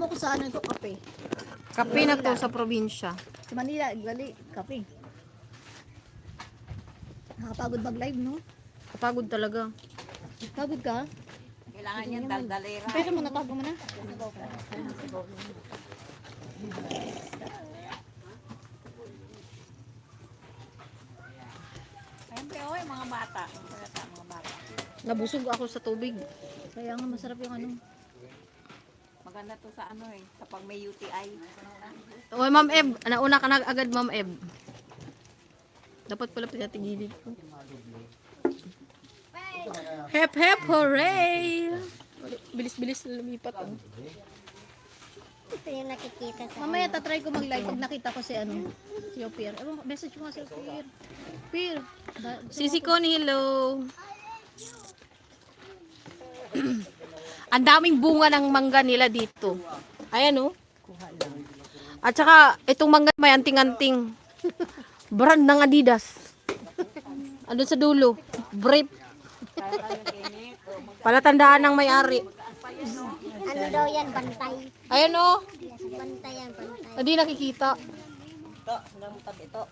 mo ko sa ano ito, kape. Kape na to sa probinsya. Sa Manila, gali, kape. Nakapagod mag-live, no? Kapagod talaga. Pagod ka? Kailangan niyan daldalera. Pero mo natago mo na. Siyempre, mga bata. Mga bata. Nabusog ako sa tubig. Kaya nga masarap yung ano. Maganda to sa ano kapag may UTI. Oy, Ma'am Eb, nauna ka na agad, Ma'am Eb. Dapat pala pinatigilid ko. Hep hep hooray! Bilis-bilis na lumipat. Oh. Ito yung nakikita sa Mamaya tatry ko mag-live pag nakita ko si ano, si Opir. Ewan ko, message ko nga si Opir. Opir. Sisi Connie, hello. Ang daming bunga ng mangga nila dito. Ayan oh. At saka itong mangga may anting-anting. Brand ng Adidas. Ano sa dulo? Brief. Palatandaan ng may-ari. ano daw yan, bantay. Ayan oh. Yes, bantay yan, bantay. Hindi nakikita. Ito, namutab ito.